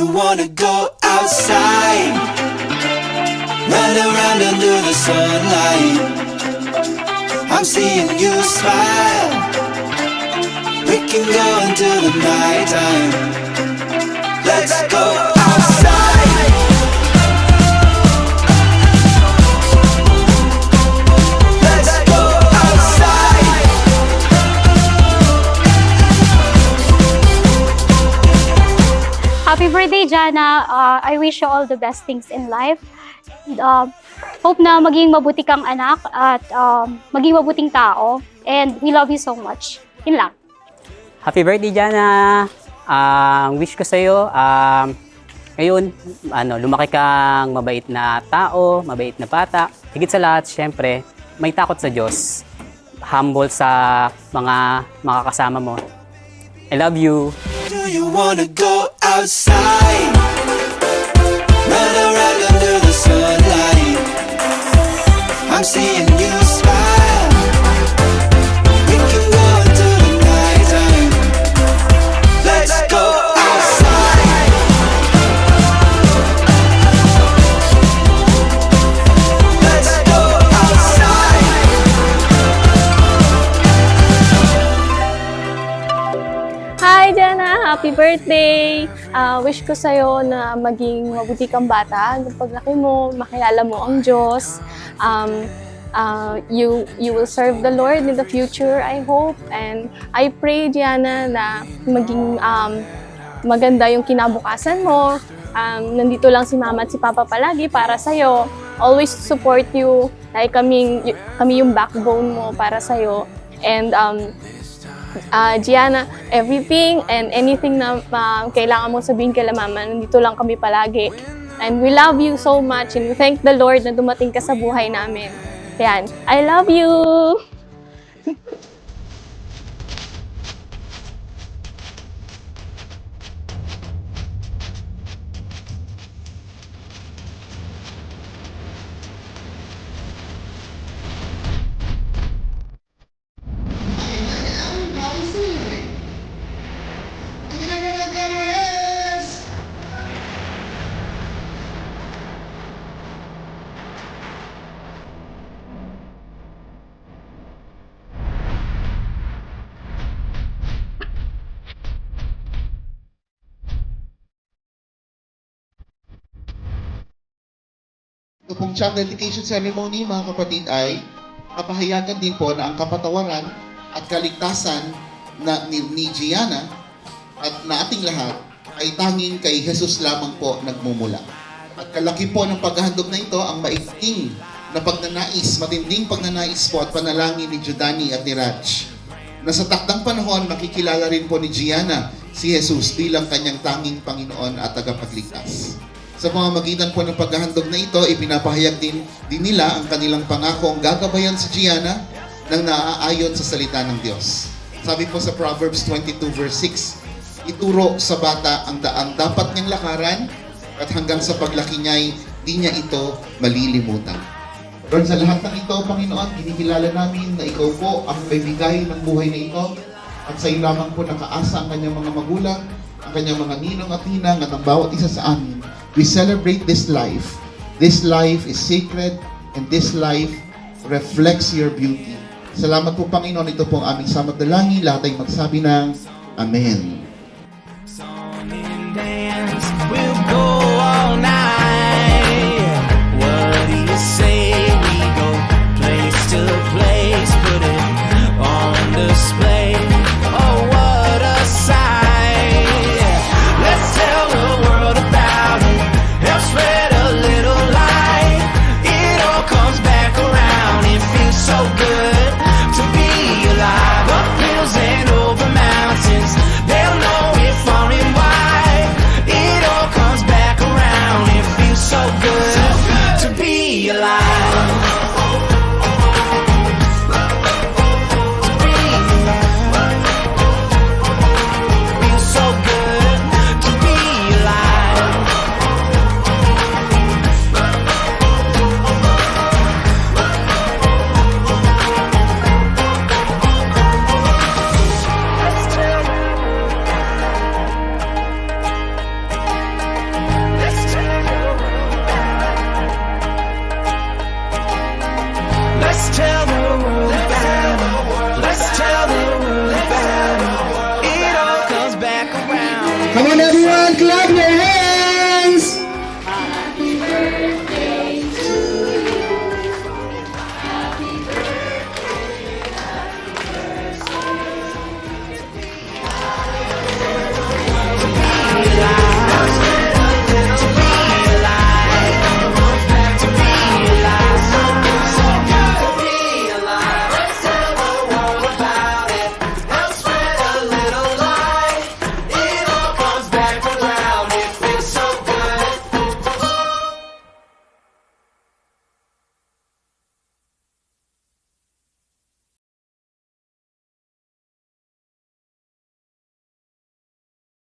you wanna go outside? Run around under the sunlight. I'm seeing you smile. We can go until the night time. Let's go outside. Let's go outside. Happy birthday, Jana. I wish you all the best things in life. Hope na maging mabuti kang anak at maging mabuting tao. And we love you so much. Yun lang. Happy birthday, Jana! Ang wish ko sa'yo, ngayon, lumaki kang mabait na tao, mabait na bata. Higit sa lahat, syempre, may takot sa Diyos. Humble sa mga kasama mo. I love you! Do you wanna go outside? Run around under the sunlight. I'm seeing you smile. We can go until the night time. Let's go outside. Let's go outside. Hi, Jana! Happy birthday! Wish ko sa'yo na maging mabuti kang bata. Nung paglaki mo, makilala mo ang Diyos. You will serve the Lord in the future, I hope. And I pray, Jana, na maging maganda yung kinabukasan mo. Nandito lang si Mama at si Papa palagi para sa'yo. Always support you. Like kami yung backbone mo para sa'yo. And Gianna, everything and anything na kailangan mong sabihin kay Mama, nandito lang kami palagi. And we love you so much and we thank the Lord na dumating ka sa buhay namin. Yan, I love you! Ito pong child dedication ceremony, mga kapatid, ay kapahayagan din po na ang kapatawaran at kaligtasan ni Gianna at na ating lahat ay tanging kay Jesus lamang po nagmumula. At kalaki po ng paghahandog na ito ang maigting na pagnanais, matinding pagnanais po at panalangin ni Judani at ni Raj. Na sa takdang panahon, makikilala rin po ni Gianna si Jesus bilang kanyang tanging Panginoon at tagapagligtas. Sa pamamagitan po ng paghahandog na ito, ipinapahayag din nila ang kanilang pangako ang gagabayan si Gianna ng naaayon sa salita ng Diyos. Sabi po sa Proverbs 22 verse 6, ituro sa bata ang daang dapat niyang lakaran at hanggang sa paglaki niya'y di niya ito malilimutan. Lord, sa lahat ng ito, Panginoon, kinikilala namin na ikaw po ang may bigay ng buhay na ito at sa iyo lamang po nakaasa ang kanyang mga magulang, ang kanyang mga ninong at ninang at ang bawat isa sa amin. We celebrate this life. This life is sacred and this life reflects your beauty. Salamat po, Panginoon. Ito po ang aming samad dalangin. Lahat ay magsabi ng Amen. We'll go all night. What do you say we go place to place, put it on display? Oh, what a sight. Let's tell the world about it. Help spread a little light. It all comes back around. It feels so good to be alive. Up hills and over mountains, they'll know we're far and wide. It all comes back around. It feels so good to be alive. To be alive. Feels so good to be alive. Let's tell